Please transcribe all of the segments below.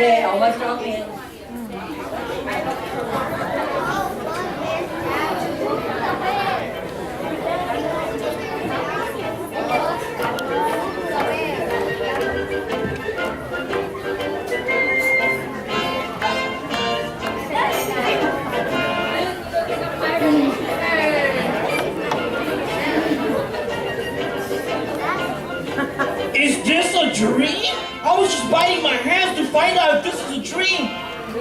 Okay, all my strong hands. Is this a dream? I was just biting my hands to find out if this is a dream.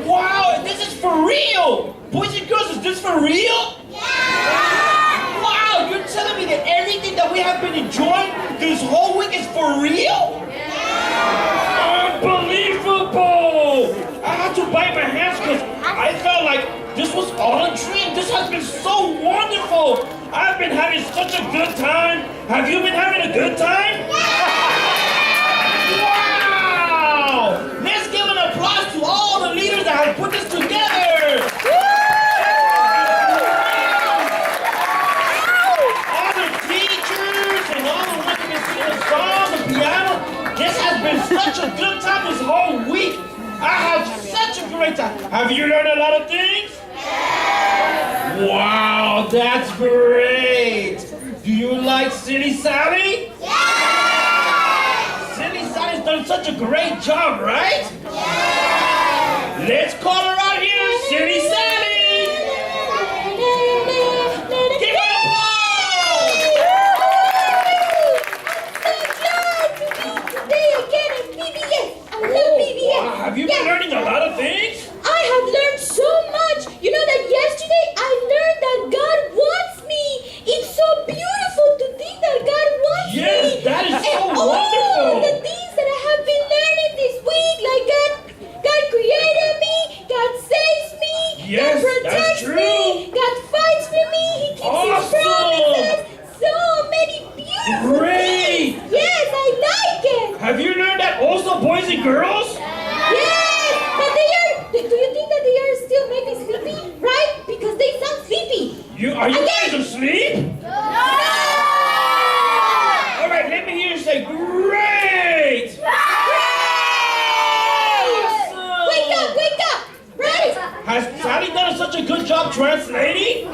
Wow, this is for real. Boys and girls, is this for real? Yeah! Wow, you're telling me that everything that we have been enjoying this whole week is for real? Yeah! Unbelievable! I had to bite my hands because I felt like this was all a dream. This has been so wonderful. I've been having such a good time. Have you been having a good time? Wow! Let's give an applause to all the leaders that have put this together. All the teachers and all the ones that can sing the song, the piano. This has been such a good time this whole week. I had such a great time. Have you learned a lot of things? Wow, that's great! Do you like Silly Sally? Yeah! Silly Sally's done such a great job, right? Yeah! Let's call her out here, Silly Sally! Give her an applause! I'm so glad to be today again at V.B.S. I love V.B.S. Wow, have you been learning a lot of things? I have learned so much. You know that yesterday I learned that God wants me. It's so beautiful to think that God wants me. Yes, that is so and wonderful. all the things that I have been learning this week, like God created me, God saves me, Yes, God protects that's true. me, God fights for me, He keeps His promises. So many beautiful Great. things. Yes, I like it. Have you learned that also, boys and girls? Yes, but they are. Do you think that they are still maybe sleepy? Right? Because they sound sleepy. Are you guys asleep? No! All right, let me hear you say, great! Awesome! Wake up! Wake up! Right? Has Sally done such a good job translating?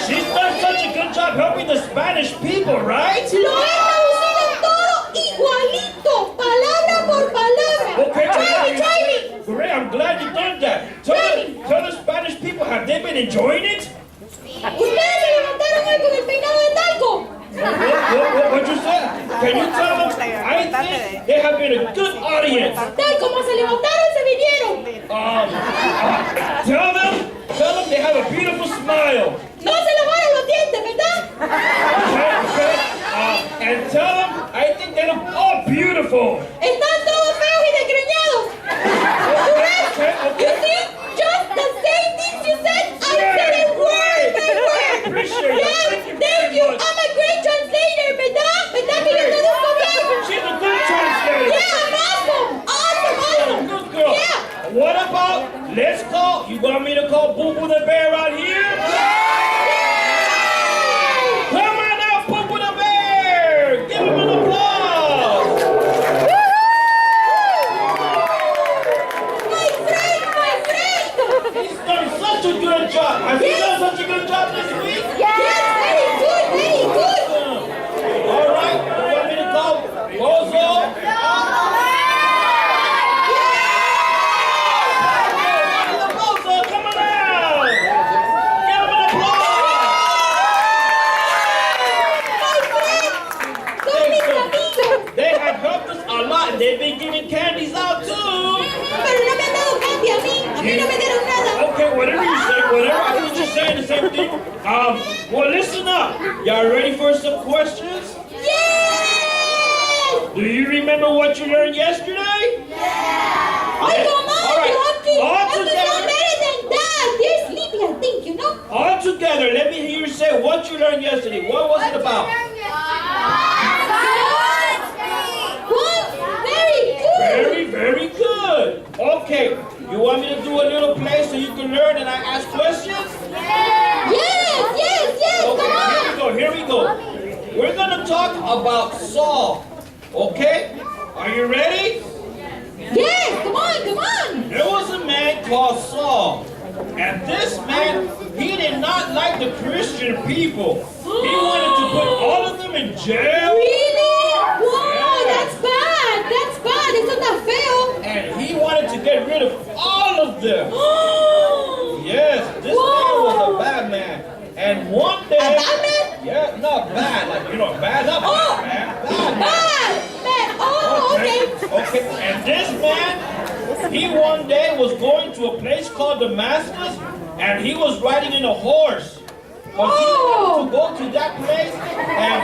She's done such a good job helping the Spanish people, right? Lo he traducido todo igualito, palabra por palabra. Okay, Try me. Great, I'm glad you done that. Tell the Spanish people, have they been enjoying it? Ustedes se levantaron hoy con el peinado de talco. What you said? Can you tell them? I think they have been a good audience. Tal como se levantaron, se vinieron. Tell them they have a beautiful smile. No se lavaron los dientes, ¿verdad? Okay. And tell them I think they look all beautiful. Están todos feos y desgreñados. Okay. You see? Just the same things you said, I said it word by word. Appreciate it. Yes, thank you. I'm a great translator, ¿verdad? ¿Verdad que yo traduzco bien? She's a good translator. Yeah, I'm awesome. Good girl. Yeah. What about, let's call, you want me to call Boo Boo the Bear out here? Come on out, Boo Boo the Bear. Give him an applause. My friend. He's done such a good job. Has he done such a good job this week? Yes, very good. All right, you want me to call Bozo? Bozo, come on out. Give him an applause. They have helped us a lot, and they've been giving candies out too. Pero no me han dado candy a mí no me dieron nada. Okay, whatever you say, whatever. I was just saying the same thing. Well, listen up. Y'all ready for some questions? Yes! Do you remember what you learned yesterday? Yeah! Oh, come on, All right. you All have to together. know better than that. They're sleepy, I think, you know? All together, let me hear you say what you learned yesterday. What was it about? Good. Very good. Very, very good. Okay, you want me to do a little play so you can learn and I ask questions? Yes, Okay, come on. here we go. We're going to talk about Saul. Okay? Are you ready? And this man, he did not like the Christian people. He wanted to put all of them in jail. Really? Wow, Yeah. that's bad. That's bad. Eso está feo. And he wanted to get rid of all of them. Yes, this man was a bad man. And one day... A bad man? Yeah, not bad. Like, you know, bad, not bad, man. Bad man. Bad. Oh, okay. Okay, and this man, he one day was going to a place called Damascus, and he was riding in a horse. But he wanted to go to that place, and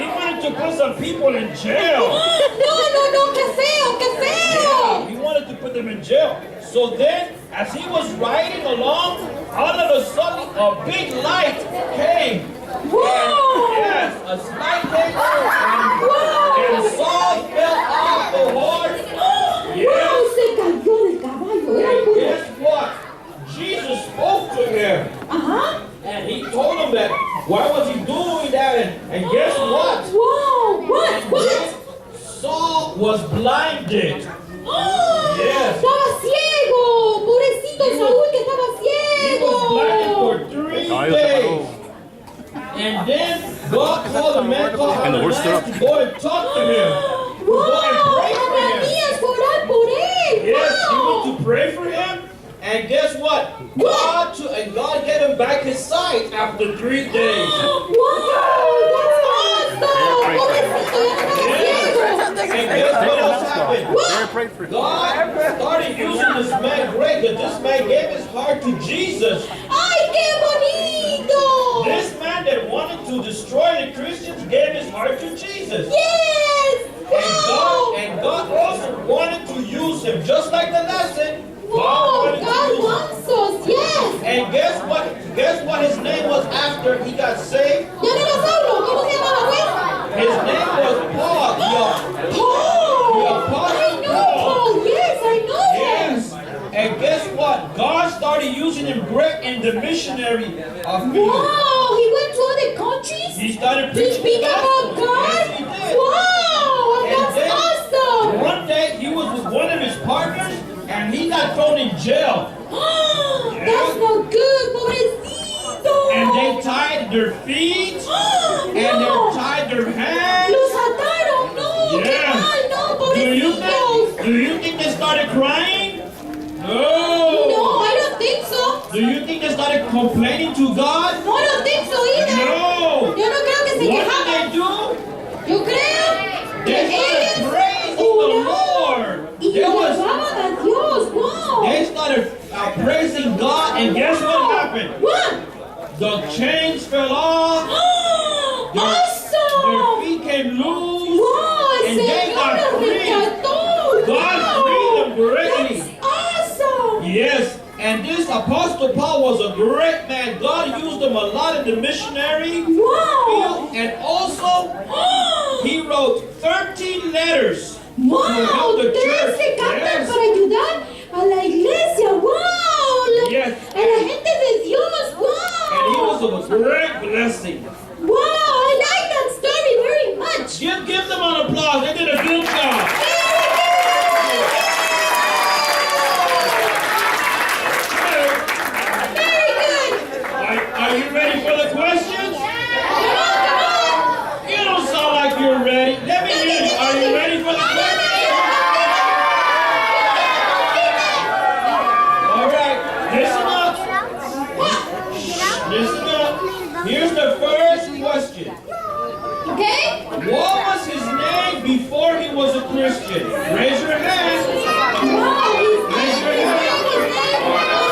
he wanted to put some people in jail. No, qué feo. He wanted to put them in jail. So then, as he was riding along, all of a sudden, a big light came. Wow. Yes, a light came, and Saul fell off the horse. Yes. Se cayó del caballo. Era And puro. guess what? Jesus spoke to him. Ajá. And he told him that, why was he doing that? And guess what? Wow. What? Saul was blinded. Yes. Estaba ciego. Pobrecito Saúl que estaba He was blinded ciego. for 3 days. And then God called a man called Ananias to go and talk to him. To go and pray for him. Ananías fue orar por él. Yes, he Wow. went to pray for him. And guess what? God gave him back his sight after 3 days. Wow, that's awesome. Pobrecito, ya no estaba ciego. And guess what else happened? What? God started using this man great, that this man gave his heart to Jesus. Ay, qué bonito. This man that wanted to destroy the Christians gave his heart to Jesus. Yes. Wow. And God also wanted to use him, just like the lesson. Wow, wanted to God use him. wants us. Yes. And guess what? Guess what his name was after he got saved? Ya no era Saulo. ¿Cómo se llamaba, pues? His name was Paul. Paul. The Apostle I know Paul. Yes, I know him. Yes. And guess what? God started using him great in the missionary of field. Wow, he went to other countries He started to preaching speak the gospel. about God. Yes, he did. Wow, And that's then awesome. one day he was with one of his partners and he got thrown in jail. That's not good, pobrecito. And they tied their feet and they No. tied their hands. Los ataron, no. Yeah. Qué mal, no, pobrecitos. Do you think they started crying? No, No. I don't think so. Do you think they started complaining to God? No, I don't think so either. No. Yo no creo que se What quejaban. did they do? Yo creo que They started ellos praising the Lord. y They was alababan a Dios. Wow. They started praising God, and guess what happened? What? The chains fell off, their Awesome. feet came loose, Wow, el and they Señor got los free. rescató. God freed them greatly. That's awesome. Yes, and this Apostle Paul was a great man. God used him a lot in the missionary Wow. field, and also he wrote 13 letters to Wow, help the 13 church. cartas Yes. para ayudar a la iglesia. Wow. Yes. A la gente de Dios. Wow. And he was a great blessing. Wow, I like that story very much. Give them an applause. They did a good job. Very good. Are you ready for the questions? Come on. You don't sound like you're ready. Let me hear you. Are you ready for the questions? All right. Listen up. Listen up. Here's the first question. Okay? What was his name before he was a Christian? Raise your hand. Wow, Raise your hand.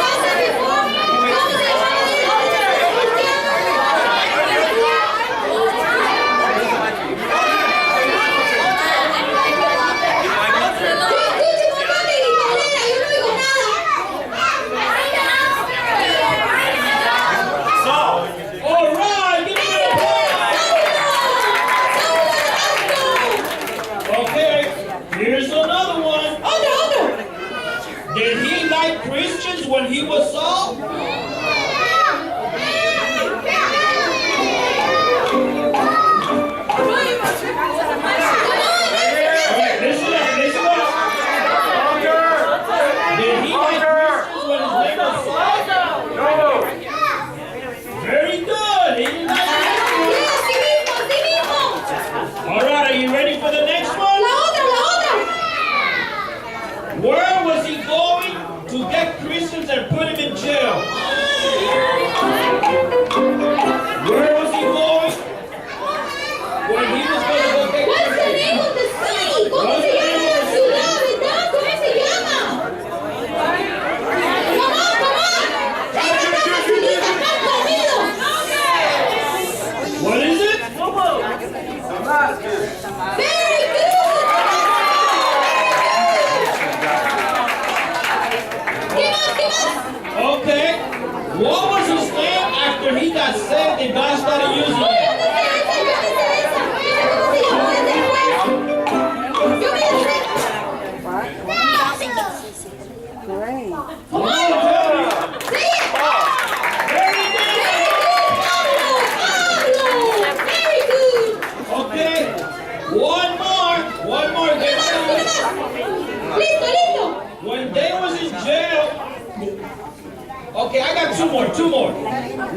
All right. Give me an applause. Okay. Here's another one. Did he like Christians when he was Saul? Alright, listen up. Did he like Christians when his name was Saul?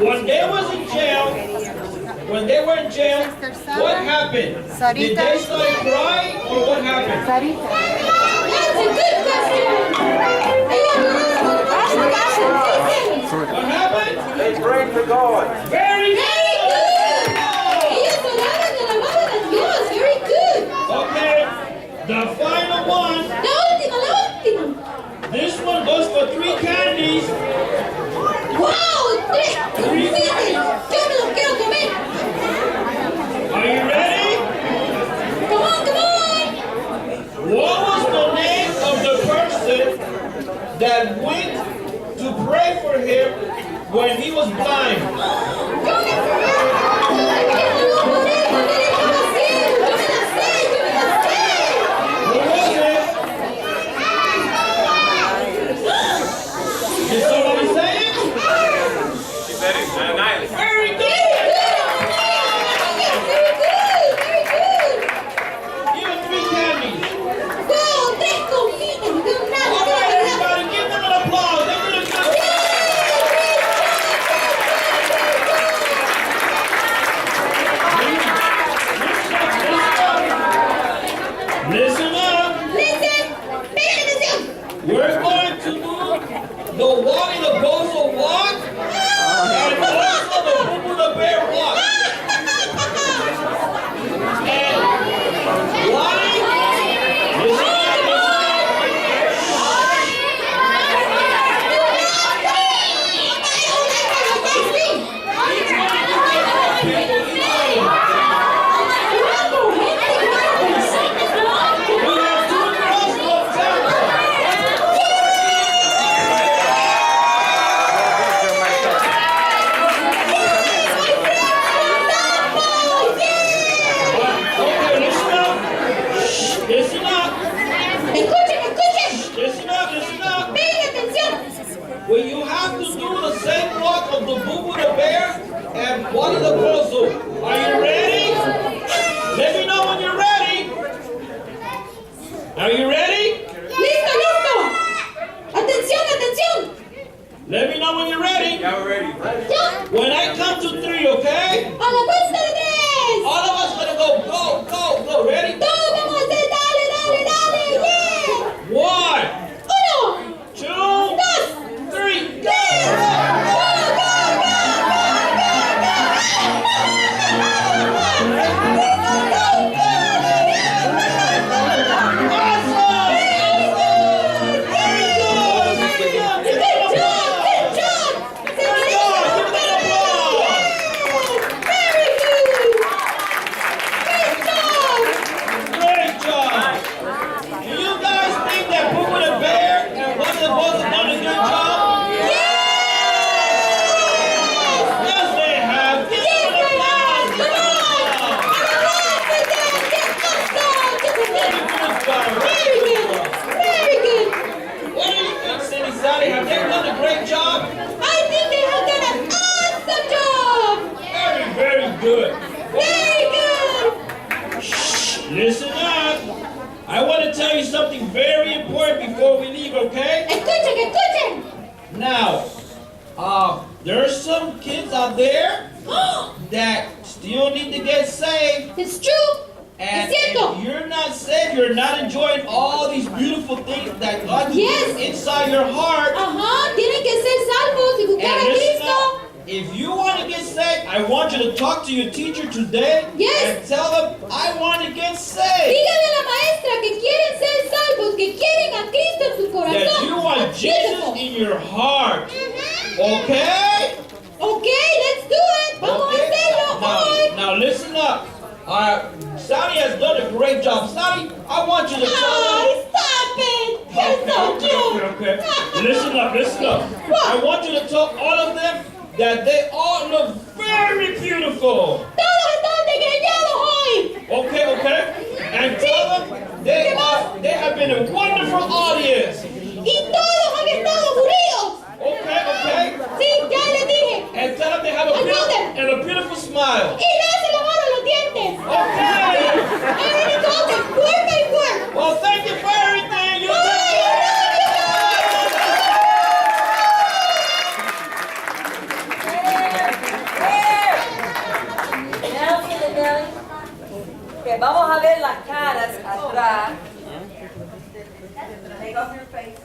When they was in jail, when they were in jail, what happened? Did they start crying or what happened? That's a good question. What happened? They prayed to God. Very good. Ellos oraban y alababan a Dios. Very good. Okay, the final one. La última, la última. This one goes for 3 candies. ¡Wow! ¡Tres confines! ¡Yo me los quiero comer! Are you ready? ¡Come on, come on! What was the name of the person that went to pray for him when he was blind? ¡Yo me quiero poner! ¿Qué le puedo hacer? ¡Yo me la sé! ¡Yo me la sé! Who was it? Did somebody say it? Very good. Very good! Very good! Give him 3 candies. ¡Wow! ¡Tres confines! ¡No tengo nada! All right, everybody, give them an applause. They did a good job. Listen up. Listen! ¡Paren atención! We're going to do the walk in the bozo walk and also the Boo the Bear walk. And why? Listen up, Listen up. ¡Escuchen, escuchen! Listen up. Listen up. ¡Paren atención! Well, you have to do the same walk of the Boo the Bear and one of the bozo. Are you ready? Let me know when you're ready. Are you ready? ¡Listo, listo! ¡Atención, atención! Let me know when you're ready. ¡Ya! When I come to 3, okay? ¡A la cuenta de tres! All of us gonna go, go. Ready? ¡Todos vamos a hacer dale, dale, dale! ¡Yeah! 1, 1, 2, 2, 3, go! Great job! Do you guys think that Boo the Bear and one of the boys have done a good job? Yes, they have. Give them an applause. Give them an applause. Very good job. Very good! What do you think, Cindy Sally? Have they done a great job? I think they have done an awesome job! Very good. Very good! Listen up. I want to tell you something very important before we leave, okay? Escuchen, escuchen! Now, there's some kids out there that still need to get saved. It's true! And Es cierto! if you're not saved, you're not enjoying all these beautiful things that God Yes. gives inside your heart. Ajá, tienen que ser salvos y buscar And a listen Cristo. up. If you want to get saved, I want you to talk to your teacher today Yes. and tell them, I want to get saved. Dígale a la maestra que quieren ser salvos, que quieren a Cristo en su That corazón. you want That's Jesus beautiful. in your heart. Okay? Okay, let's do it. Vamos a hacerlo hoy. Now listen up. Sally has done a great job. Sally, I want you to tell Ay, them. stop it. You're so cute. Okay. Listen up. I want you to tell all of them that they all look very beautiful. Todos están desgreñados hoy. Okay. And tell them they have been a wonderful audience. Y todos han estado aburridos. Okay. Sí, ya les dije. And tell them they have a beautiful smile. Y no se lavaron los dientes. Okay. Everything goes in work by work. Well, thank you for everything. You take care. Take off your face.